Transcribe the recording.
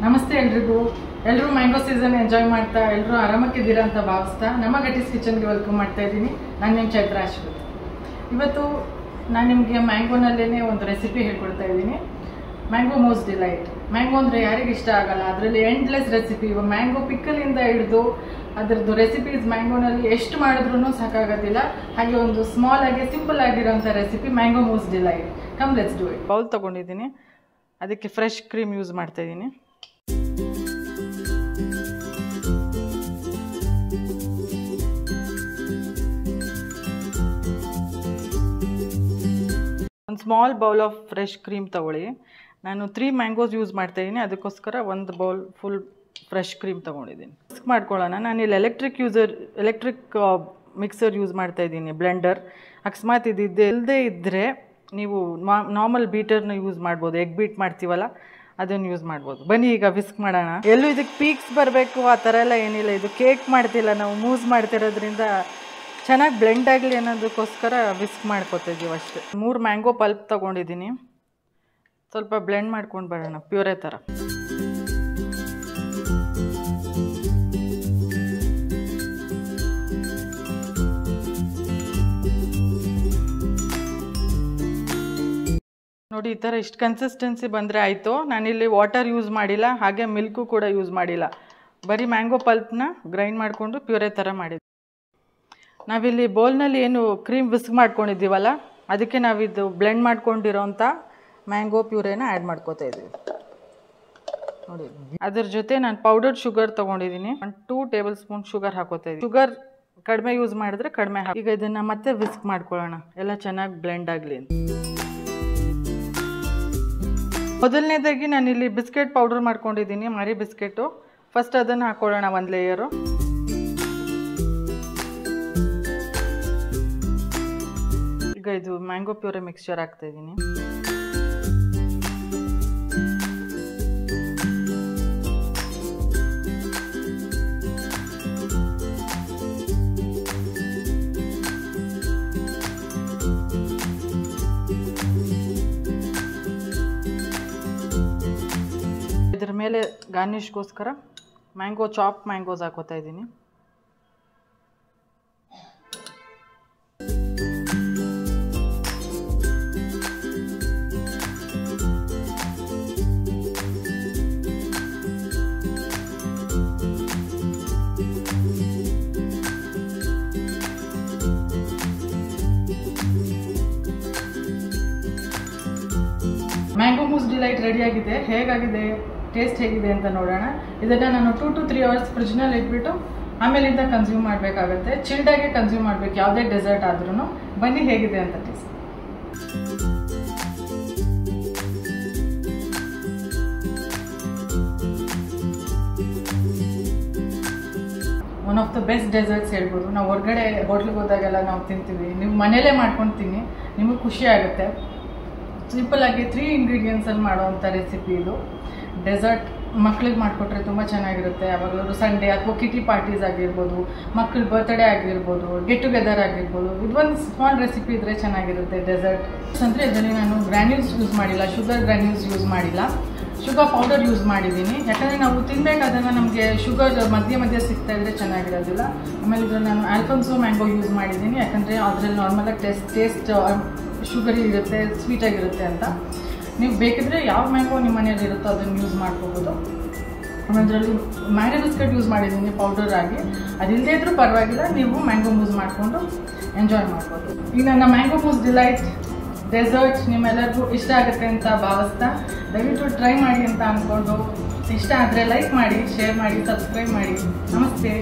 ನಮಸ್ತೆ ಎಲ್ರಿಗೂ. ಎಲ್ಲರೂ ಮ್ಯಾಂಗೋ ಸೀಸನ್ ಎಂಜಾಯ್ ಮಾಡ್ತಾ ಎಲ್ಲರೂ ಆರಾಮಾಗಿದ್ದೀರಾ ಅಂತ ಭಾವಿಸ್ತಾ ನಮ್ಮ ಗಟೀಸ್ ಕಿಚನ್ಗೆ ವೆಲ್ಕಮ್ ಮಾಡ್ತಾ ಇದ್ದೀನಿ. ನಾನು ನಿಮ್ಮ ಚೈತ್ರ ಅಶ್ವಥ್. ಇವತ್ತು ನಾನು ನಿಮಗೆ ಮ್ಯಾಂಗೋನಲ್ಲೇ ಒಂದು ರೆಸಿಪಿ ಹೇಳ್ಕೊಡ್ತಾ ಇದ್ದೀನಿ. Mango mousse delight. ಮ್ಯಾಂಗೋ ಅಂದರೆ ಯಾರಿಗೆ ಇಷ್ಟ ಆಗಲ್ಲ, ಅದರಲ್ಲಿ ಎಂಡ್ಲೆಸ್ ರೆಸಿಪಿ. ಮ್ಯಾಂಗೋ ಪಿಕ್ಕಲಿಂದ ಹಿಡಿದು ಅದರದ್ದು ರೆಸಿಪೀಸ್ ಮ್ಯಾಂಗೋನಲ್ಲಿ ಎಷ್ಟು ಮಾಡಿದ್ರೂ ಸಾಕಾಗೋದಿಲ್ಲ. ಹಾಗೆ ಒಂದು ಸ್ಮಾಲ್ ಆಗಿ ಸಿಂಪಲ್ ಆಗಿರೋಂಥ recipe mango mousse delight. Come let's do it. Bowl ತೊಗೊಂಡಿದ್ದೀನಿ, ಅದಕ್ಕೆ ಫ್ರೆಶ್ ಕ್ರೀಮ್ ಯೂಸ್ ಮಾಡ್ತಾ ಇದ್ದೀನಿ. ಒಂದು small bowl of fresh cream ತಗೊಳ್ಳಿ. ನಾನು 3 ಮ್ಯಾಂಗೋಸ್ ಯೂಸ್ ಮಾಡ್ತಾ ಇದ್ದೀನಿ, ಅದಕ್ಕೋಸ್ಕರ ಒಂದು ಬೌಲ್ ಫುಲ್ ಫ್ರೆಶ್ ಕ್ರೀಮ್ ತೊಗೊಂಡಿದ್ದೀನಿ. ಮಿಕ್ಸ್ ಮಾಡ್ಕೊಳ್ಳೋಣ. ನಾನಿಲ್ಲಿ ಎಲೆಕ್ಟ್ರಿಕ್ ಮಿಕ್ಸರ್ ಯೂಸ್ ಮಾಡ್ತಾ ಇದ್ದೀನಿ, ಬ್ಲೆಂಡರ್. ಅಕಸ್ಮಾತ್ ಇಲ್ಲದೇ ಇದ್ದರೆ ನೀವು ನಾರ್ಮಲ್ ಬೀಟರ್ನ ಯೂಸ್ ಮಾಡ್ಬೋದು. ಎಗ್ ಬೀಟ್ ಮಾಡ್ತೀವಲ್ಲ, ಅದನ್ನು ಯೂಸ್ ಮಾಡ್ಬೋದು. ಬನ್ನಿ ಈಗ ವಿಸ್ಕ್ ಮಾಡೋಣ. ಎಲ್ಲೂ ಇದಕ್ಕೆ ಪೀಕ್ಸ್ ಬರಬೇಕು ಆ ಥರ ಎಲ್ಲ ಏನಿಲ್ಲ. ಇದು ಕೇಕ್ ಮಾಡ್ತಿಲ್ಲ, ನಾವು ಮೂಸ್ ಮಾಡ್ತಿರೋದ್ರಿಂದ ಚೆನ್ನಾಗಿ ಬ್ಲೆಂಡ್ ಆಗಲಿ ಅನ್ನೋದಕ್ಕೋಸ್ಕರ ವಿಸ್ಕ್ ಮಾಡ್ಕೊತಾ ಇದ್ದೀವಿ ಅಷ್ಟೇ. 3 ಮ್ಯಾಂಗೋ ಪಲ್ಪ್ ತೊಗೊಂಡಿದ್ದೀನಿ, ಸ್ವಲ್ಪ ಬ್ಲೆಂಡ್ ಮಾಡ್ಕೊಂಡು ಬರೋಣ ಪ್ಯೂರೇ ಥರ. ನೋಡಿ, ಈ ಥರ ಇಷ್ಟು ಕನ್ಸಿಸ್ಟೆನ್ಸಿ ಬಂದರೆ ಆಯಿತು. ನಾನಿಲ್ಲಿ ವಾಟರ್ ಯೂಸ್ ಮಾಡಿಲ್ಲ, ಹಾಗೆ ಮಿಲ್ಕು ಕೂಡ ಯೂಸ್ ಮಾಡಿಲ್ಲ. ಬರೀ ಮ್ಯಾಂಗೋ ಪಲ್ಪ್ನ ಗ್ರೈಂಡ್ ಮಾಡಿಕೊಂಡು ಪ್ಯೂರೇ ಥರ ಮಾಡಿದ್ವಿ. ನಾವಿಲ್ಲಿ ಬೌಲ್ನಲ್ಲಿ ಏನು ಕ್ರೀಮ್ ವಿಸ್ಕ್ ಮಾಡ್ಕೊಂಡಿದ್ದೀವಲ್ಲ, ಅದಕ್ಕೆ ನಾವಿದು ಬ್ಲೆಂಡ್ ಮಾಡ್ಕೊಂಡಿರೋಂಥ ಮ್ಯಾಂಗೋ ಪ್ಯೂರೇನ ಆ್ಯಡ್ ಮಾಡ್ಕೋತಾ ಇದ್ದೀವಿ. ನೋಡಿ, ಅದ್ರ ಜೊತೆ ನಾನು ಪೌಡರ್ಡ್ ಶುಗರ್ ತೊಗೊಂಡಿದ್ದೀನಿ. 2 ಟೇಬಲ್ ಸ್ಪೂನ್ ಶುಗರ್ ಹಾಕೋತಾ ಇದ್ದೀನಿ. ಶುಗರ್ ಕಡಿಮೆ ಯೂಸ್ ಮಾಡಿದ್ರೆ ಕಡಿಮೆ ಹಾಕಿ. ಈಗ ಇದನ್ನು ಮತ್ತೆ ವಿಸ್ಕ್ ಮಾಡ್ಕೊಳ್ಳೋಣ, ಎಲ್ಲ ಚೆನ್ನಾಗಿ ಬ್ಲೆಂಡ್ ಆಗಲಿ ಅಂತ. ಮೊದಲನೇದಾಗಿ ನಾನಿಲ್ಲಿ ಬಿಸ್ಕೆಟ್ ಪೌಡರ್ ಮಾಡ್ಕೊಂಡಿದ್ದೀನಿ, ಮಾರಿ ಬಿಸ್ಕೆಟು. ಫಸ್ಟ್ ಅದನ್ನು ಹಾಕೊಳ್ಳೋಣ, 1 ಲೇಯರು. ಈಗ ಇದು ಮ್ಯಾಂಗೋ ಪ್ಯೂರೆ ಮಿಕ್ಸ್ಚರ್ ಹಾಕ್ತಾ ಇದ್ದೀನಿ. ಇದರ ಮೇಲೆ ಗಾರ್ನಿಷ್ಗೋಸ್ಕರ ಮ್ಯಾಂಗೋ ಚಾಪ್ ಮ್ಯಾಂಗೋಸ್ ಹಾಕೋತಾ ಇದ್ದೀನಿ. ಮ್ಯಾಂಗೋ ಮೂಸ್ ಡಿಲೈಟ್ ರೆಡಿಯಾಗಿದೆ. ಹೇಗಾಗಿದೆ, ಟೇಸ್ಟ್ ಹೇಗಿದೆ ಅಂತ ನೋಡೋಣ. ಇದನ್ನು ನಾನು 2 to 3 ಅವರ್ಸ್ ಫ್ರಿಜ್ನಲ್ಲಿ ಇಟ್ಬಿಟ್ಟು ಆಮೇಲಿಂದ ಕನ್ಸ್ಯೂಮ್ ಮಾಡಬೇಕಾಗತ್ತೆ. ಚಿಲ್ಡಾಗೆ ಕನ್ಸ್ಯೂಮ್ ಮಾಡಬೇಕು ಯಾವುದೇ ಡೆಸರ್ಟ್ ಆದ್ರೂ. ಬನ್ನಿ ಹೇಗಿದೆ ಅಂತ taste. One of the best deserts ಹೇಳ್ಬೋದು. ನಾವು ಹೊರಗಡೆ ಹೋಟ್ಲಿಗೆ ಹೋದಾಗೆಲ್ಲ ನಾವು ತಿಂತೀವಿ, ನೀವು ಮನೇಲೇ ಮಾಡ್ಕೊಂಡು ತಿನ್ನಿ, ನಿಮಗೆ ಖುಷಿ ಆಗುತ್ತೆ. ಸಿಂಪಲ್ಲಾಗಿ 3 ಇಂಗ್ರೀಡಿಯೆಂಟ್ಸಲ್ಲಿ ಮಾಡೋವಂಥ ರೆಸಿಪಿ ಇದು. ಡೆಸರ್ಟ್ ಮಕ್ಳಿಗೆ ಮಾಡಿಕೊಟ್ರೆ ತುಂಬ ಚೆನ್ನಾಗಿರುತ್ತೆ. ಯಾವಾಗಲೂ ಸಂಡೇ ಅಥವಾ ಕಿಟಿ ಪಾರ್ಟೀಸ್ ಆಗಿರ್ಬೋದು, ಮಕ್ಕಳ ಬರ್ತ್ಡೇ ಆಗಿರ್ಬೋದು, ಗೆಟ್ ಟುಗೆದರ್ ಆಗಿರ್ಬೋದು, ಇದೊಂದು ಸ್ಮಾಲ್ ರೆಸಿಪಿ ಇದ್ದರೆ ಚೆನ್ನಾಗಿರುತ್ತೆ. ಡೆಸರ್ಟ್ ಅಂದರೆ ಇದರಲ್ಲಿ ನಾನು ಗ್ರ್ಯಾನ್ಯೂಲ್ಸ್ ಯೂಸ್ ಮಾಡಿಲ್ಲ, ಶುಗರ್ ಗ್ರ್ಯಾನ್ಯೂಲ್ಸ್ ಯೂಸ್ ಮಾಡಿಲ್ಲ, ಶುಗರ್ ಪೌಡರ್ ಯೂಸ್ ಮಾಡಿದ್ದೀನಿ. ಯಾಕಂದರೆ ನಾವು ತಿನ್ನಬೇಕಾದ್ರೆ ನಮಗೆ ಶುಗರ್ ಮಧ್ಯೆ ಸಿಗ್ತಾ ಇದ್ದರೆ ಚೆನ್ನಾಗಿರೋದಿಲ್ಲ. ಆಮೇಲೆ ಇದರಲ್ಲಿ ನಾನು ಆಲ್ಫೋನ್ಸೋ ಮ್ಯಾಂಗೋ ಯೂಸ್ ಮಾಡಿದ್ದೀನಿ, ಯಾಕಂದರೆ ಅದರಲ್ಲಿ ನಾರ್ಮಲಾಗಿ ಟೇಸ್ಟ್ ಶುಗರಿ ಇರುತ್ತೆ, ಸ್ವೀಟಾಗಿರುತ್ತೆ ಅಂತ. ನೀವು ಬೇಕಿದ್ರೆ ಯಾವ ಮ್ಯಾಂಗೋ ನಿಮ್ಮ ಮನೆಯಲ್ಲಿ ಇರುತ್ತೋ ಅದನ್ನು ಯೂಸ್ ಮಾಡ್ಕೋಬೋದು. ಆಮೇಲೆ ಅದರಲ್ಲಿ ಮ್ಯಾರಿ ಬಿಸ್ಕೆಟ್ ಯೂಸ್ ಮಾಡಿದ್ದೀನಿ ಪೌಡರ್ ಆಗಿ. ಅದಿಲ್ಲದೇ ಇದ್ರೂ ಪರವಾಗಿಲ್ಲ, ನೀವು ಮ್ಯಾಂಗೋ ಮೂಸ್ ಮಾಡಿಕೊಂಡು ಎಂಜಾಯ್ ಮಾಡ್ಬೋದು. ಈ ನನ್ನ ಮ್ಯಾಂಗೋ ಮೂಸ್ ಡಿಲೈಟ್ ಡೆಸರ್ಟ್ ನಿಮ್ಮೆಲ್ಲರಿಗೂ ಇಷ್ಟ ಆಗುತ್ತೆ ಅಂತ ಭಾವಿಸ್ತಾ, ದಯವಿಟ್ಟು ಟ್ರೈ ಮಾಡಿ ಅಂತ ಅಂದ್ಕೊಂಡು, ಇಷ್ಟ ಆದರೆ ಲೈಕ್ ಮಾಡಿ, ಶೇರ್ ಮಾಡಿ, ಸಬ್ಸ್ಕ್ರೈಬ್ ಮಾಡಿ. ನಮಸ್ತೆ.